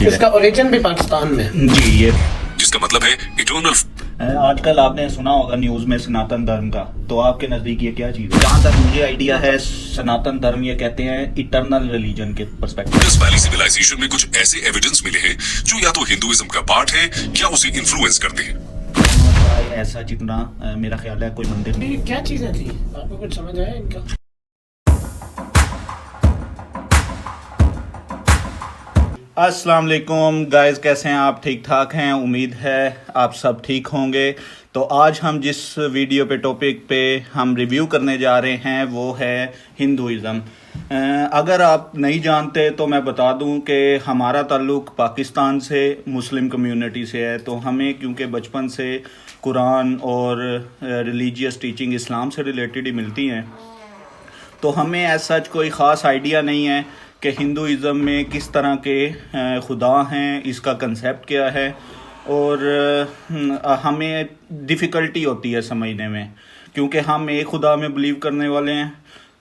इसका ओरिजिन भी पाकिस्तान में जी। ये जिसका मतलब है इटर्नल। आजकल आपने सुना होगा न्यूज में सनातन धर्म का, तो आपके नजदीक ये क्या चीज है? जहाँ तक मुझे आइडिया है, सनातन धर्म ये कहते हैं इटर्नल रिलीजन के पर्सपेक्टिव। इंडस वैली सिविलाइजेशन में कुछ ऐसे एविडेंस मिले हैं जो या तो हिंदुइज्म का पार्ट है या उसे इन्फ्लुएंस करते हैं। ऐसा जितना मेरा ख्याल है कोई मंदिर नहीं। ये क्या चीजें थी, आपको कुछ समझ आया इनका? अस्सलाम वालेकुम गाइस, कैसे हैं आप? ठीक ठाक हैं? उम्मीद है आप सब ठीक होंगे। तो आज हम जिस वीडियो पे टॉपिक पे हम रिव्यू करने जा रहे हैं वो है हिंदुइज़्म। अगर आप नहीं जानते तो मैं बता दूं कि हमारा ताल्लुक़ पाकिस्तान से मुस्लिम कम्युनिटी से है, तो हमें क्योंकि बचपन से कुरान और रिलीजियस टीचिंग इस्लाम से रिलेटेड ही मिलती हैं, तो हमें एज सच कोई ख़ास आइडिया नहीं है कि हिंदुइज़्म में किस तरह के खुदा हैं, इसका कंसेप्ट क्या है, और हमें डिफ़िकल्टी होती है समझने में, क्योंकि हम एक खुदा में बिलीव करने वाले हैं,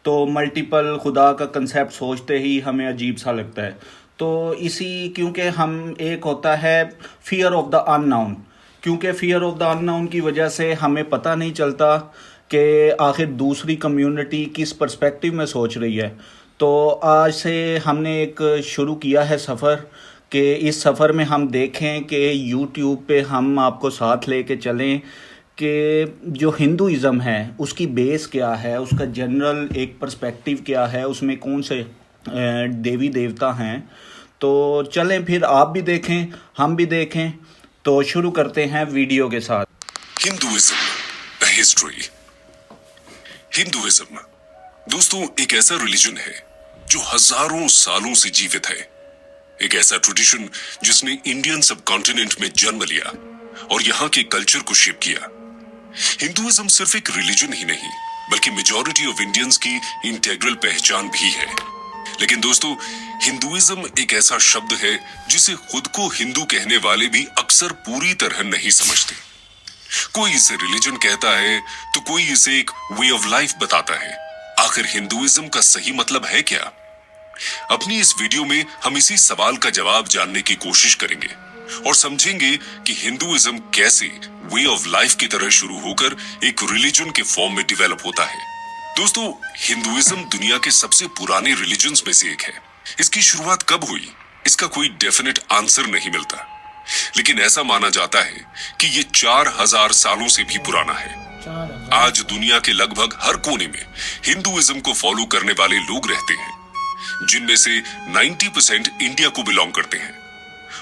तो मल्टीपल खुदा का कंसेप्ट सोचते ही हमें अजीब सा लगता है। तो क्योंकि हम एक होता है फियर ऑफ द अननोन, क्योंकि फियर ऑफ द अननोन की वजह से हमें पता नहीं चलता कि आखिर दूसरी कम्युनिटी किस पर्सपेक्टिव में सोच रही है। तो आज से हमने एक शुरू किया है सफ़र, कि इस सफ़र में हम देखें कि यूट्यूब पे हम आपको साथ लेके चलें कि जो हिंदुइज़्म है उसकी बेस क्या है, उसका जनरल एक पर्सपेक्टिव क्या है, उसमें कौन से देवी देवता हैं। तो चलें फिर आप भी देखें, हम भी देखें। तो शुरू करते हैं वीडियो के साथ। Hinduism, the history. हिंदुइज्म दोस्तों एक ऐसा रिलीजन है जो हजारों सालों से जीवित है। एक ऐसा ट्रेडिशन जिसने इंडियन सब कॉन्टिनेंट में जन्म लिया और यहाँ के कल्चर को शेप किया। हिंदुइज्म सिर्फ एक रिलीजन ही नहीं बल्कि मेजॉरिटी ऑफ इंडियंस की इंटेग्रल पहचान भी है। लेकिन दोस्तों हिंदुइज्म एक ऐसा शब्द है जिसे खुद को हिंदू कहने वाले भी अक्सर पूरी तरह नहीं समझते। कोई इसे रिलीजन कहता है तो कोई इसे एक वे ऑफ लाइफ बताता है। आखिर हिंदुइज्म का सही मतलब है क्या? अपनी इस वीडियो में हम इसी सवाल का जवाब जानने की कोशिश करेंगे और समझेंगे कि हिंदुइज्म कैसे वे ऑफ लाइफ की तरह शुरू होकर एक रिलीजन के फॉर्म में डेवलप होता है। दोस्तों हिंदुइज्म दुनिया के सबसे पुराने रिलीजन्स में से एक है। इसकी शुरुआत कब हुई इसका कोई डेफिनेट आंसर नहीं मिलता, लेकिन ऐसा माना जाता है कि ये 4000 सालों से भी पुराना है। आज दुनिया के लगभग हर कोने में हिंदुइज्म को फॉलो करने वाले लोग रहते हैं, जिनमें से 90% इंडिया को बिलोंग करते हैं।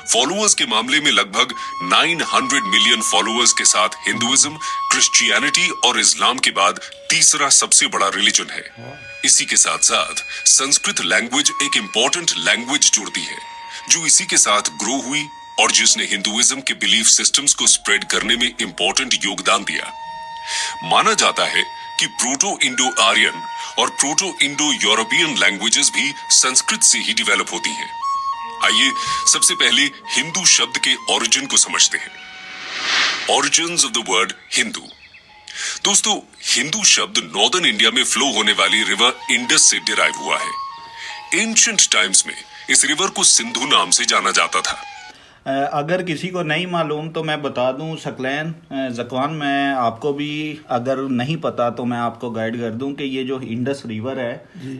फॉलोअर्स के मामले में लगभग 900 मिलियन फॉलोअर्स के साथ हिंदुइज्म क्रिश्चियनिटी और इस्लाम के बाद तीसरा सबसे बड़ा रिलीजन है। इसी के साथ साथ संस्कृत लैंग्वेज एक इंपॉर्टेंट लैंग्वेज जुड़ती है जो इसी के साथ ग्रो हुई और जिसने हिंदुइज्म के बिलीफ सिस्टम्स को स्प्रेड करने में इंपॉर्टेंट योगदान दिया। माना जाता है कि प्रोटो इंडो आर्यन और प्रोटो इंडो यूरोपियन लैंग्वेजेस भी संस्कृत से ही डेवलप होती हैं। आइए सबसे पहले हिंदू शब्द के ओरिजिन को समझते हैं। Origins of the word Hindu. दोस्तों हिंदू शब्द नॉर्दर्न इंडिया में फ्लो होने वाली रिवर इंडस से डिराइव हुआ है। एंशिएंट टाइम्स में इस रिवर को सिंधु नाम से जाना जाता था। अगर किसी को नहीं मालूम तो मैं बता दूं, सकलैन ज़कवान, मैं आपको भी अगर नहीं पता तो मैं आपको गाइड कर दूं कि ये जो इंडस रिवर है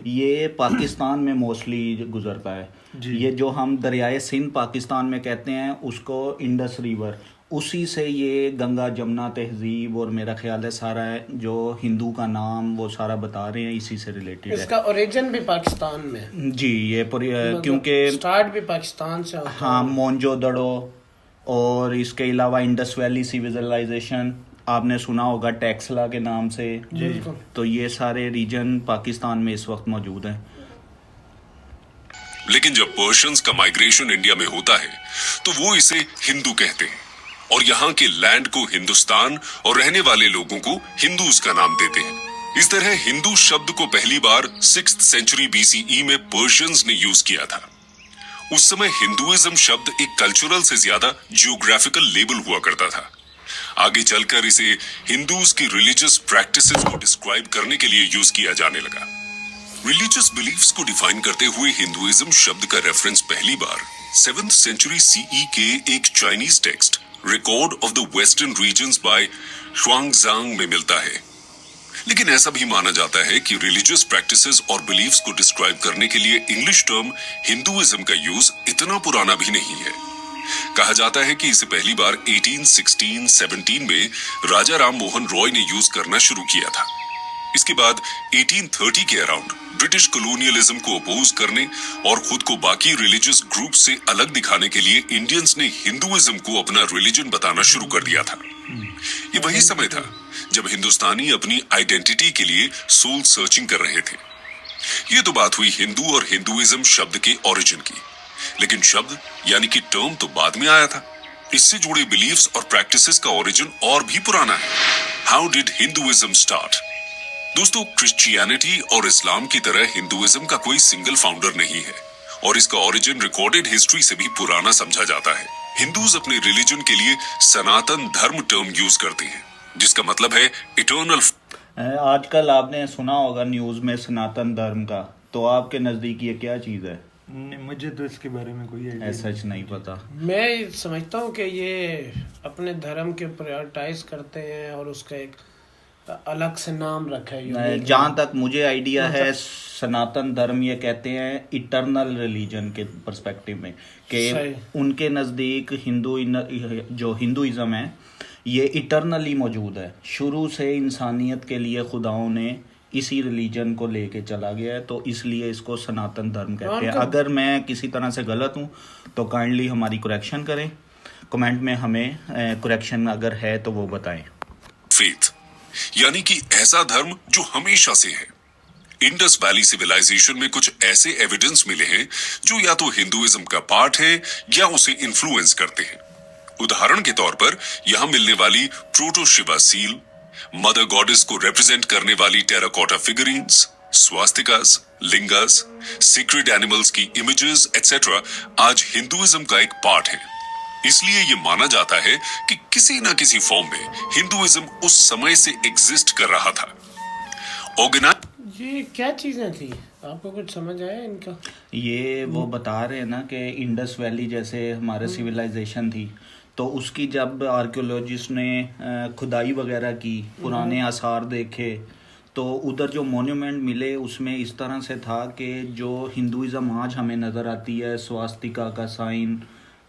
ये पाकिस्तान में मोस्टली गुजरता है। ये जो हम दरियाए सिंध पाकिस्तान में कहते हैं उसको इंडस रिवर, उसी से ये गंगा जमुना तहजीब और मेरा ख्याल है सारा जो हिंदू का नाम वो सारा बता रहे हैं इसी से रिलेटेड है। इसका ओरिजिन भी पाकिस्तान में जी। ये क्योंकि स्टार्ट भी पाकिस्तान से होता है। हाँ, मोहनजोदड़ो और इसके अलावा इंडस वैली सिविलाइजेशन आपने सुना होगा टैक्सला के नाम से। तो ये सारे रीजन पाकिस्तान में इस वक्त मौजूद हैं। लेकिन जब पर्शियंस का माइग्रेशन इंडिया में होता है तो वो इसे हिंदू कहते हैं और यहाँ के लैंड को हिंदुस्तान और रहने वाले लोगों को हिंदूज का नाम देते हैं। इस तरह हिंदू शब्द को पहली बार 6th सेंचुरी BCE में पर्शियंस ने यूज किया था। उस समय हिंदुइज्म शब्द एक कल्चरल से ज्यादा जियोग्राफिकल लेबल हुआ करता था। आगे चलकर इसे हिंदूज की रिलीजियस प्रैक्टिसेस को डिस्क्राइब करने के लिए यूज किया जाने लगा। रिलीजियस बिलीफ्स को डिफाइन करते हुए हिंदुइज्म शब्द का रेफरेंस पहली बार 7th सेंचुरी सीई के एक Chinese text record of the western regions by Xuanzang में मिलता है। लेकिन ऐसा भी माना जाता है कि रिलीजियस प्रैक्टिसेस और बिलीफ्स को डिस्क्राइब करने के लिए इंग्लिश टर्म हिंदुइज्म का यूज इतना पुराना भी नहीं है। कहा जाता है कि इसे पहली बार 1816-17 में राजा राम मोहन रॉय ने यूज करना शुरू किया था। इसके बाद 1830 के अराउंड ब्रिटिश कॉलोनियलिज्म को अपोज करने और खुद को बाकी रिलीजियस ग्रुप से अलग दिखाने के लिए इंडियंस ने हिंदुइज्म को अपना रिलीजन बताना शुरू कर दिया था। ये वही समय था जब हिंदुस्तानी अपनी आइडेंटिटी के लिए सोल सर्चिंग कर रहे थे। ये तो बात हुई हिंदू और हिंदुइज्म शब्द के ओरिजिन की, लेकिन शब्द यानी कि टर्म तो बाद में आया था। इससे जुड़े बिलीफ्स और प्रैक्टिसेस का ओरिजिन और भी पुराना है। How did Hinduism start? दोस्तों, क्रिश्चियनिटी और इस्लाम की तरह हिंदुइज्म का कोई सिंगल फाउंडर नहीं है और इसका ओरिजिन रिकॉर्डेड हिस्ट्री से भी पुराना समझा जाता है। हिंदूज अपने रिलीजन के लिए सनातन धर्म टर्म यूज करते हैं, जिसका मतलब है इटर्नल। आजकल आपने सुना होगा न्यूज में सनातन धर्म का, तो आपके नजदीक ये क्या चीज है? मुझे तो इसके बारे में कोई आइडिया सच नहीं पता। मैं समझता हूँ कि ये अपने धर्म के प्रायोरिटाइज करते हैं और उसका एक अलग से नाम रखा है। जहाँ तक मुझे आइडिया है, सनातन धर्म ये कहते हैं इटर्नल रिलीजन के पर्सपेक्टिव में, कि उनके नज़दीक जो हिंदुइज्म है ये इटर्नली मौजूद है। शुरू से इंसानियत के लिए खुदाओं ने इसी रिलीजन को लेके चला गया है, तो इसलिए इसको सनातन धर्म कहते हैं। अगर मैं किसी तरह से गलत हूँ तो काइंडली हमारी करेक्शन करें, कमेंट में हमें करेक्शन अगर है तो वो बताएं। फेथ यानी कि ऐसा धर्म जो हमेशा से है। इंडस वैली सिविलाइजेशन में कुछ ऐसे एविडेंस मिले हैं जो या तो हिंदुइज्म का पार्ट है या उसे इन्फ्लुएंस करते हैं। उदाहरण के तौर पर यहां मिलने वाली proto Shiva seal, mother goddess को रिप्रेजेंट करने वाली टेराकोटा फिगरीन्स, स्वास्तिकास, लिंगास, सीक्रेट एनिमल्स की इमेजेस एटसेट्रा आज हिंदुइज्म का एक पार्ट है। इसलिए ये माना जाता है कि किसी न किसी फॉर्म में हिंदुइज्म उस समय से एग्जिस्ट कर रहा था। ये क्या चीजें थी, आपको कुछ समझ आया इनका? ये वो बता रहे हैं ना कि इंडस वैली जैसे हमारे सिविलाइजेशन थी, तो उसकी जब आर्कियोलॉजिस्ट ने खुदाई वगैरह की, पुराने आसार देखे, तो उधर जो मोन्यूमेंट मिले उसमें इस तरह से था कि जो हिंदुइज्म आज हमें नज़र आती है, स्वास्तिका का साइन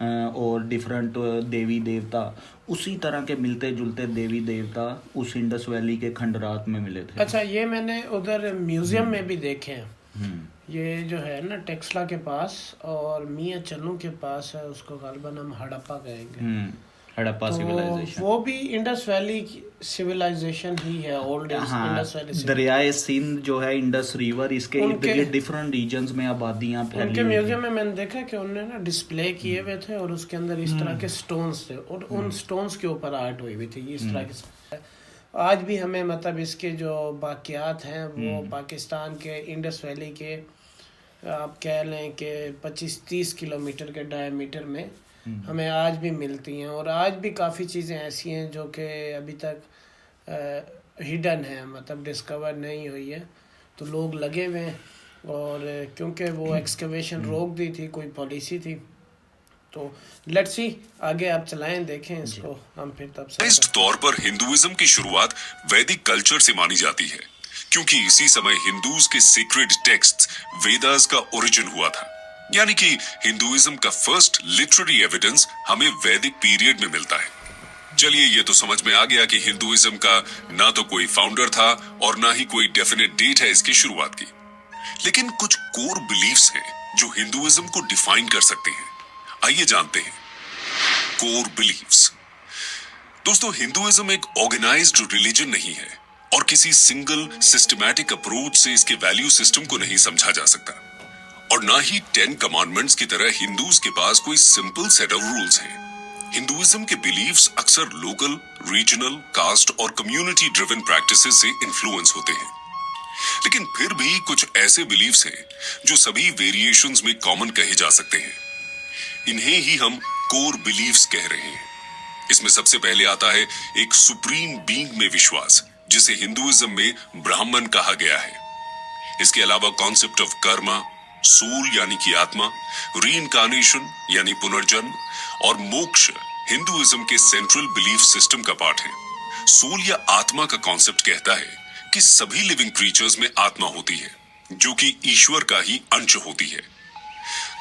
और डिफरेंट देवी देवता, उसी तरह के मिलते जुलते देवी देवता उस इंडस वैली के खंडरात में मिले थे। अच्छा, ये मैंने उधर म्यूजियम में भी देखे हैं। ये जो है ना टेक्सला के पास और मियां चन्नू के पास है, उसको गालिबन हम हड़प्पा कहेंगे। हड़प्पा सिविलाइजेशन, वो भी इंडस वैली सिविलाइजेशन ही है, ओल्ड इंडस वैली। दरियाए सिंध जो है, इंडस रिवर, इसके इर्द गिर्द डिफरेंट रीजन्स में आबादियां फैली। उनके म्यूजियम में मैंने देखा कि उन्होंने ना डिस्प्ले किए हुए थे और उसके अंदर इस तरह के स्टोन्स थे और उन स्टोन्स के ऊपर आर्ट हुई हुई थी इस तरह के। आज भी हमें मतलब इसके जो बाकियात हैं वो पाकिस्तान के इंडस वैली के आप कह लें कि 25-30 किलोमीटर के डायमीटर में हमें आज भी मिलती हैं। और आज भी काफ़ी चीज़ें ऐसी हैं जो कि अभी तक हिडन है, मतलब डिस्कवर नहीं हुई है, तो लोग लगे हुए हैं। और क्योंकि वो एक्सकवेशन रोक दी थी, कोई पॉलिसी थी, तो लेट्स सी आगे आप चलाएं, देखें इसको हम फिर तब से। तौर पर हिंदुइज्म की शुरुआत वैदिक कल्चर से मानी जाती है, क्योंकि इसी समय हिंदूज के सीक्रेट टेक्स्ट्स वेदास का ओरिजिन हुआ था। यानी कि हिंदुइज्म का फर्स्ट लिटरेरी एविडेंस हमें वैदिक पीरियड में मिलता है। चलिए, ये तो समझ में आ गया कि हिंदुइज्म का ना तो कोई फाउंडर था और ना ही कोई डेफिनेट डेट है इसकी शुरुआत की। लेकिन कुछ कोर बिलीफ्स हैं जो हिंदुइज्म को डिफाइन कर सकते हैं। आइए जानते हैं कोर बिलीफ्स। दोस्तों, हिंदुइज्म एक ऑर्गेनाइज्ड रिलीजन नहीं है और किसी सिंगल सिस्टमैटिक अप्रोच से इसके वैल्यू सिस्टम को नहीं समझा जा सकता। और ना ही 10 कमांडमेंट्स की तरह हिंदूज के पास कोई सिंपल सेट ऑफ रूल्स हैं। हिंदुइज्म के बिलीफ्स अक्सर लोकल, रीजनल, कास्ट और कम्युनिटी ड्रिवन प्रैक्टिसेस से इन्फ्लुएंस होते हैं। लेकिन फिर भी कुछ ऐसे बिलीफ्स हैं जो सभी वेरिएशंस में कॉमन कहे जा सकते हैं। इन्हें ही हम कोर बिलीफ्स कह रहे हैं। इसमें सबसे पहले आता है एक सुप्रीम बीइंग में विश्वास, जिसे हिंदुइज्म में ब्राह्मण कहा गया है। इसके अलावा कॉन्सेप्ट ऑफ कर्मा, सोल यानी कि आत्मा, रीइंकार्नेशन यानी पुनर्जन्म और मोक्ष हिंदुइज्म के सेंट्रल बिलीफ सिस्टम का पार्ट है। सोल या आत्मा का कॉन्सेप्ट कहता है कि सभी लिविंग क्रीचर्स में आत्मा होती है जो कि ईश्वर का ही अंश होती है।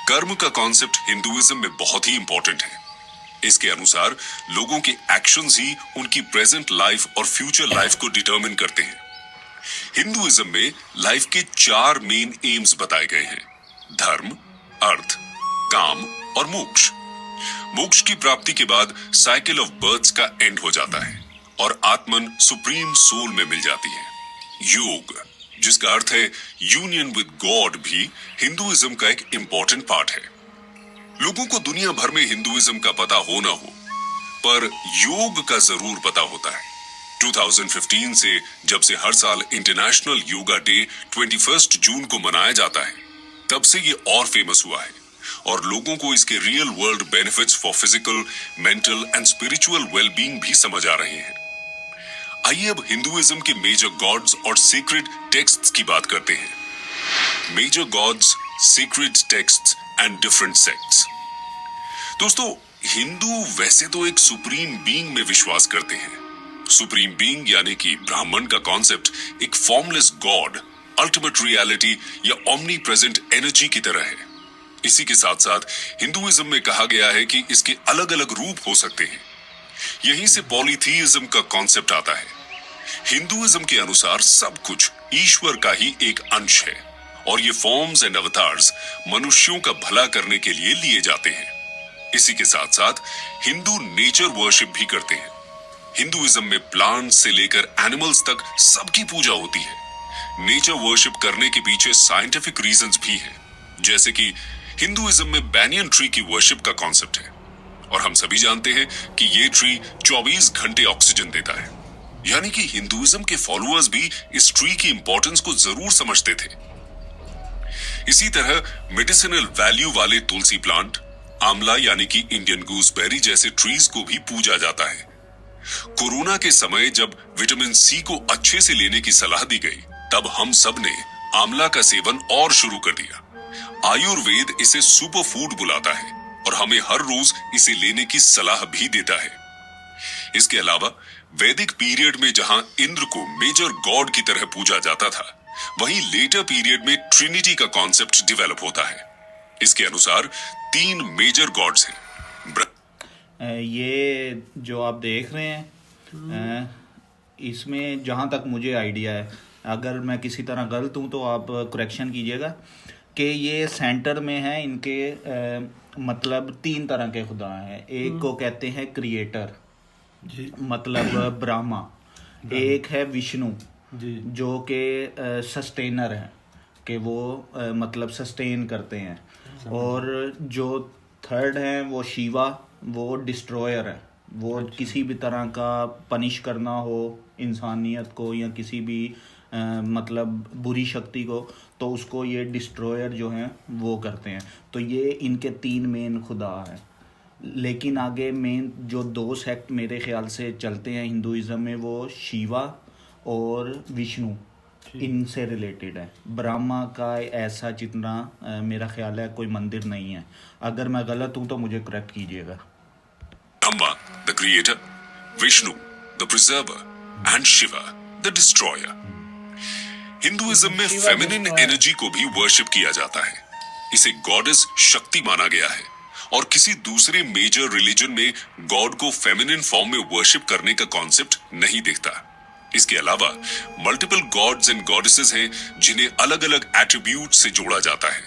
कर्म का कॉन्सेप्ट हिंदुइज्म में बहुत ही इंपॉर्टेंट है। इसके अनुसार लोगों के एक्शंस ही उनकी प्रेजेंट लाइफ और फ्यूचर लाइफ को डिटरमिन करते हैं। हिंदुइज्म में लाइफ के 4 मेन एम्स बताए गए हैं: धर्म, अर्थ, काम और मोक्ष। मोक्ष की प्राप्ति के बाद साइकिल ऑफ बर्थ्स का एंड हो जाता है और आत्मन सुप्रीम सोल में मिल जाती है। योग, जिसका अर्थ है यूनियन विद गॉड, भी हिंदुइज्म का एक इंपॉर्टेंट पार्ट है। लोगों को दुनिया भर में हिंदुइज्म का पता हो ना हो, पर योग का जरूर पता होता है। 2015 से जब से हर साल इंटरनेशनल योगा डे 21 जून को मनाया जाता है, तब से ये और फेमस हुआ है और लोगों को इसके real world benefits for physical, mental and spiritual wellbeing भी समझ आ रहे हैं। आइए अब हिंदुइज्म के मेजर गॉड्स और सीक्रेट टेक्स्ट्स की बात करते हैं। Major gods, secret texts and different sects. दोस्तों, हिंदू वैसे तो एक सुप्रीम बीइंग में विश्वास करते हैं। सुप्रीम बीइंग यानी कि ब्राह्मण का कॉन्सेप्ट एक फॉर्मलेस गॉड, अल्टीमेट रियलिटी या ओमनी प्रेजेंट एनर्जी की तरह है। इसी के साथ साथ हिंदुइज्म में कहा गया है कि इसके अलग अलग रूप हो सकते हैं। यहीं से पॉलीथीइज्म का कॉन्सेप्ट आता है। हिंदुइज्म के अनुसार सब कुछ ईश्वर का ही एक अंश है और ये फॉर्म्स एंड अवतार्स मनुष्यों का भला करने के लिए लिए जाते हैं। इसी के साथ साथ हिंदू नेचर वर्शिप भी करते हैं। हिंदुइज्म में प्लांट्स से लेकर एनिमल्स तक सबकी पूजा होती है। नेचर वर्शिप करने के पीछे साइंटिफिक रीजंस भी हैं, जैसे कि हिंदुइज्म में बैनियन ट्री की वर्शिप का कॉन्सेप्ट है और हम सभी जानते हैं कि ये ट्री 24 घंटे ऑक्सीजन देता है। यानी कि हिंदुइज्म के फॉलोअर्स भी इस ट्री की इंपॉर्टेंस को जरूर समझते थे। इसी तरह मेडिसिनल वैल्यू वाले तुलसी प्लांट, आंवला यानी कि इंडियन गूसबेरी जैसे ट्रीज को भी पूजा जाता है। कोरोना के समय जब विटामिन सी को अच्छे से लेने की सलाह दी गई, तब हम सब ने आंवला का सेवन और शुरू कर दिया। आयुर्वेद इसे सुपर फूड बुलाता है और हमें हर रोज इसे लेने की सलाह भी देता है। इसके अलावा वैदिक पीरियड में जहां इंद्र को मेजर गॉड की तरह पूजा जाता था, वहीं लेटर पीरियड में ट्रिनिटी का कॉन्सेप्ट डेवलप होता है। इसके अनुसार 3 मेजर गॉड्स हैं। ये जो आप देख रहे हैं, इसमें जहां तक मुझे आइडिया है, अगर मैं किसी तरह गलत हूं तो आप करेक्शन कीजिएगा, कि ये सेंटर में है इनके मतलब 3 तरह के खुदा हैं। एक को कहते हैं क्रिएटर, मतलब ब्रह्मा। एक है विष्णु, जो कि सस्टेनर है, कि वो मतलब सस्टेन करते हैं। और जो थर्ड है वो शिवा, वो डिस्ट्रॉयर है। वो किसी भी तरह का पनिश करना हो इंसानियत को या किसी भी मतलब बुरी शक्ति को, तो उसको ये डिस्ट्रॉयर जो हैं वो करते हैं। तो ये इनके 3 मेन खुदा हैं। लेकिन आगे मेन जो 2 सेक्ट मेरे ख्याल से चलते हैं हिंदुइज्म में, वो शिवा और विष्णु, इनसे रिलेटेड है। ब्रह्मा का ऐसा जितना मेरा ख्याल है कोई मंदिर नहीं है। अगर मैं गलत हूं तो मुझे करेक्ट कीजिएगा। Brahma the creator, Vishnu the preserver and Shiva the destroyer. Hinduism में फेमिनिन एनर्जी को भी वर्शिप किया जाता है। इसे गॉडेस शक्ति माना गया है और किसी दूसरे मेजर रिलीजन में गॉड को फेमिनिन फॉर्म में वर्शिप करने का कॉन्सेप्ट नहीं दिखता। इसके अलावा मल्टीपल गॉड्स एंड गॉडेसेस हैं जिन्हें अलग अलग एट्रीब्यूट से जोड़ा जाता है,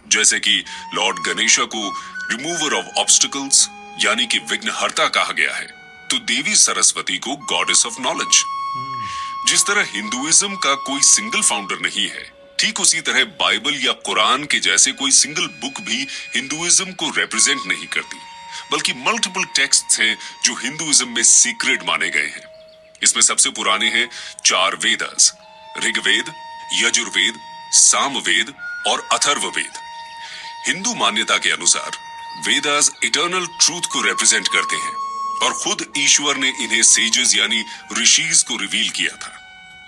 जैसे कि लॉर्ड गणेशा को रिमूवर ऑफ ऑब्स्टिकल्स यानी कि विघ्नहर्ता कहा गया है, तो देवी सरस्वती को गॉडेस ऑफ नॉलेज। जिस तरह हिंदुइज्म का कोई सिंगल फाउंडर नहीं है, ठीक उसी तरह बाइबल या कुरान के जैसे कोई सिंगल बुक भी हिंदुइज्म को रिप्रेजेंट नहीं करती, बल्कि मल्टीपल टेक्स्ट्स हैं जो हिंदुइज्म में सीक्रेट माने गए हैं। इसमें सबसे पुराने हैं 4 वेदास, ऋग्वेद, यजुर्वेद, सामवेद और अथर्ववेद। हिंदू मान्यता के अनुसार वेदास इटर्नल ट्रूथ को रिप्रेजेंट करते हैं और खुद ईश्वर ने इन्हें सेजेस यानी ऋषिज को रिवील किया था।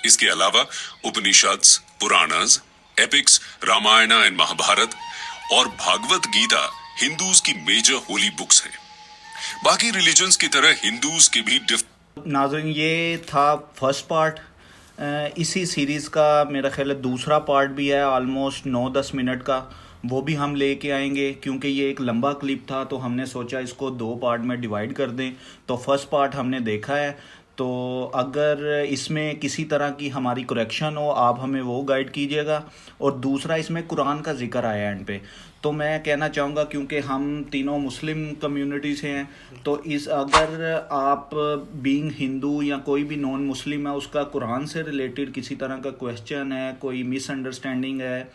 इसके अलावा उपनिषद्स, पुराणास, एपिक्स रामायण एंड महाभारत और भागवत गीता हिंदूज की मेजर होली बुक्स हैं। बाकी रिलीजन्स की तरह हिंदूज के भी नाज़रीन, ये था फर्स्ट पार्ट। इसी सीरीज़ का मेरा ख्याल है दूसरा पार्ट भी है, ऑलमोस्ट 9-10 मिनट का, वो भी हम लेके आएंगे। क्योंकि ये एक लंबा क्लिप था तो हमने सोचा इसको 2 पार्ट में डिवाइड कर दें। तो फर्स्ट पार्ट हमने देखा है, तो अगर इसमें किसी तरह की हमारी करेक्शन हो आप हमें वो गाइड कीजिएगा। और दूसरा, इसमें कुरान का जिक्र आया एंड पे, तो मैं कहना चाहूँगा क्योंकि हम तीनों मुस्लिम कम्युनिटी से हैं, तो अगर आप बीइंग हिंदू या कोई भी नॉन मुस्लिम है, उसका कुरान से रिलेटेड किसी तरह का क्वेश्चन है, कोई मिसअंडरस्टैंडिंग है,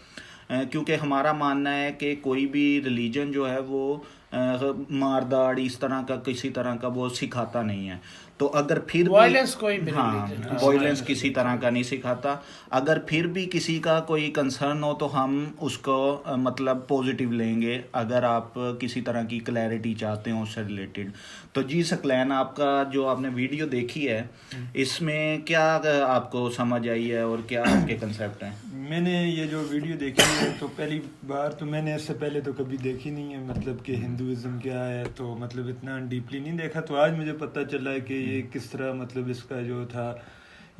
क्योंकि हमारा मानना है कि कोई भी रिलीजन जो है वो मारदाड़ इस तरह का किसी तरह का वो सिखाता नहीं है। तो अगर फिर वायलेंस कोई भी वायलेंस किसी तरह का नहीं सिखाता। अगर फिर भी किसी का कोई कंसर्न हो तो हम उसको मतलब पॉजिटिव लेंगे, अगर आप किसी तरह की क्लैरिटी चाहते हो उससे रिलेटेड। तो जी सकलैन, आपका जो आपने वीडियो देखी है इसमें क्या आपको समझ आई है और क्या आपके कंसेप्ट हैं? मैंने ये जो वीडियो देखी है तो पहली बार तो मैंने इससे पहले तो कभी देखी नहीं है, मतलब कि हिंदुइज्म क्या है, तो मतलब इतना डीपली नहीं देखा। तो आज मुझे पता चला है कि ये किस तरह मतलब इसका जो था,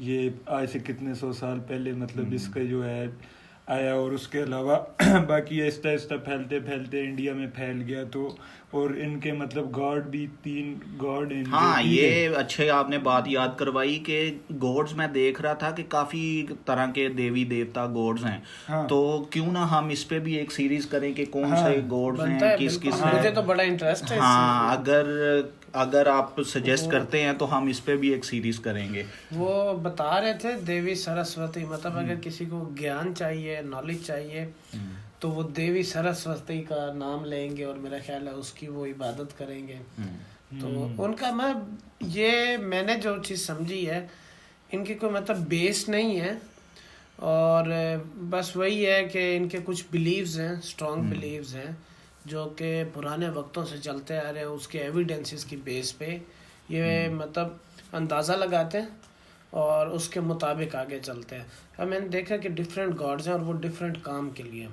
ये आज से कितने 100 साल पहले मतलब इसका जो है आया, और उसके अलावा बाकी आहिस्ता आहिस्ता फैलते फैलते इंडिया में फैल गया। तो और इनके मतलब गॉड भी 3 गॉड। हाँ, ये अच्छे आपने बात याद करवाई कि गॉड्स मैं देख रहा था कि काफी तरह के देवी देवता गॉड्स हैं। हाँ। तो क्यों ना हम इस पे भी एक सीरीज करें कि कौन से गॉड्स हैं, किस किस हैं। मुझे तो बड़ा इंटरेस्ट है। हाँ, अगर आप सजेस्ट करते हैं तो हम इस पे भी एक सीरीज करेंगे। वो बता रहे थे देवी सरस्वती, मतलब अगर किसी को ज्ञान चाहिए, नॉलेज चाहिए, तो वो देवी सरस्वती का नाम लेंगे और मेरा ख्याल है उसकी वो इबादत करेंगे। तो उनका मैंने जो चीज़ समझी है, इनकी कोई मतलब बेस नहीं है, और बस वही है कि इनके कुछ बिलीव्स हैं, स्ट्रॉन्ग बिलीव्स हैं, जो कि पुराने वक्तों से चलते आ रहे हैं। उसके एविडेंसेस की बेस पे ये मतलब अंदाज़ा लगाते हैं और उसके मुताबिक आगे चलते हैं। अब मैंने देखा कि डिफरेंट गॉड्स हैं और वो डिफरेंट काम के लिए।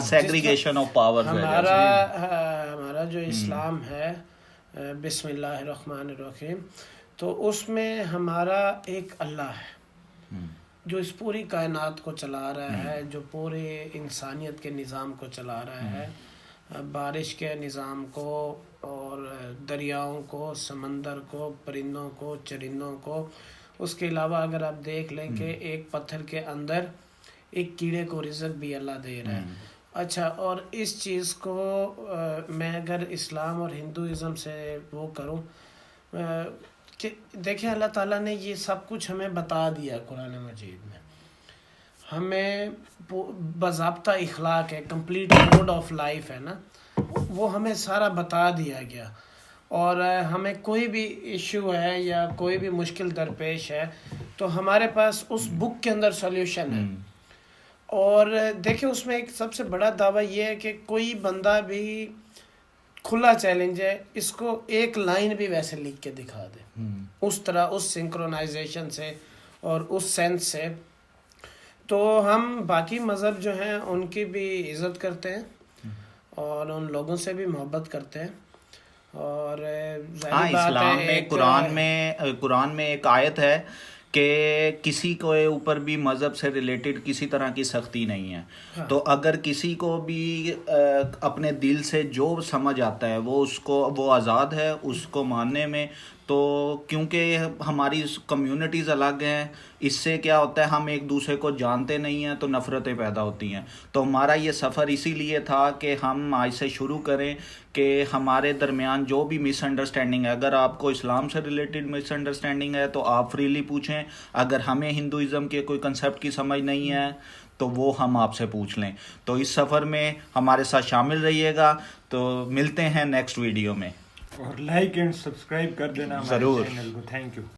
Segregation of power. हमारा जो इस्लाम है, बिस्मिल्लाहिर्रहमानिर्रहीम, तो उसमें हमारा एक अल्लाह है जो इस पूरी कायनात को चला रहा है, जो पूरे इंसानियत के निज़ाम को चला रहा है, बारिश के निज़ाम को और दरियाओं को, समंदर को, परिंदों को, चरिंदों को। उसके अलावा अगर आप देख लें कि एक पत्थर के अंदर एक कीड़े को रिज़्क भी अल्लाह दे रहा है। अच्छा, और इस चीज़ को मैं अगर इस्लाम और हिंदुइज़म से वो करूं कि देखिए अल्लाह ताला ने ये सब कुछ हमें बता दिया कुरान मजीद में। हमें बाज़ाब्ता इखलाक है, कंप्लीट कोड ऑफ लाइफ है ना, वो हमें सारा बता दिया गया। और हमें कोई भी इशू है या कोई भी मुश्किल दरपेश है तो हमारे पास उस बुक के अंदर सॉल्यूशन है। और देखिए उसमें एक सबसे बड़ा दावा ये है कि कोई बंदा भी खुला चैलेंज है, इसको एक लाइन भी वैसे लिख के दिखा दे, उस तरह, उस सिंक्रोनाइजेशन से और उस सेंस से। तो हम बाकी मज़हब जो हैं उनकी भी इज़्ज़त करते हैं और उन लोगों से भी मोहब्बत करते हैं। और हाँ, इस्लाम में कुरान में एक आयत है कि किसी के ऊपर भी मज़हब से रिलेटेड किसी तरह की सख्ती नहीं है। हाँ। तो अगर किसी को भी अपने दिल से जो समझ आता है वो आज़ाद है उसको मानने में। तो क्योंकि हमारी कम्युनिटीज़ अलग हैं, इससे क्या होता है, हम एक दूसरे को जानते नहीं हैं तो नफ़रतें पैदा होती हैं। तो हमारा ये सफ़र इसीलिए था कि हम आज से शुरू करें कि हमारे दरमियान जो भी मिसअंडरस्टैंडिंग है, अगर आपको इस्लाम से रिलेटेड मिसअंडरस्टैंडिंग है तो आप फ्रीली पूछें। अगर हमें हिंदुइज़्म के कोई कंसेप्ट की समझ नहीं है तो वो हम आपसे पूछ लें। तो इस सफ़र में हमारे साथ शामिल रहिएगा। तो मिलते हैं नेक्स्ट वीडियो में, और लाइक एंड सब्सक्राइब कर देना हमारे चैनल को। Thank you.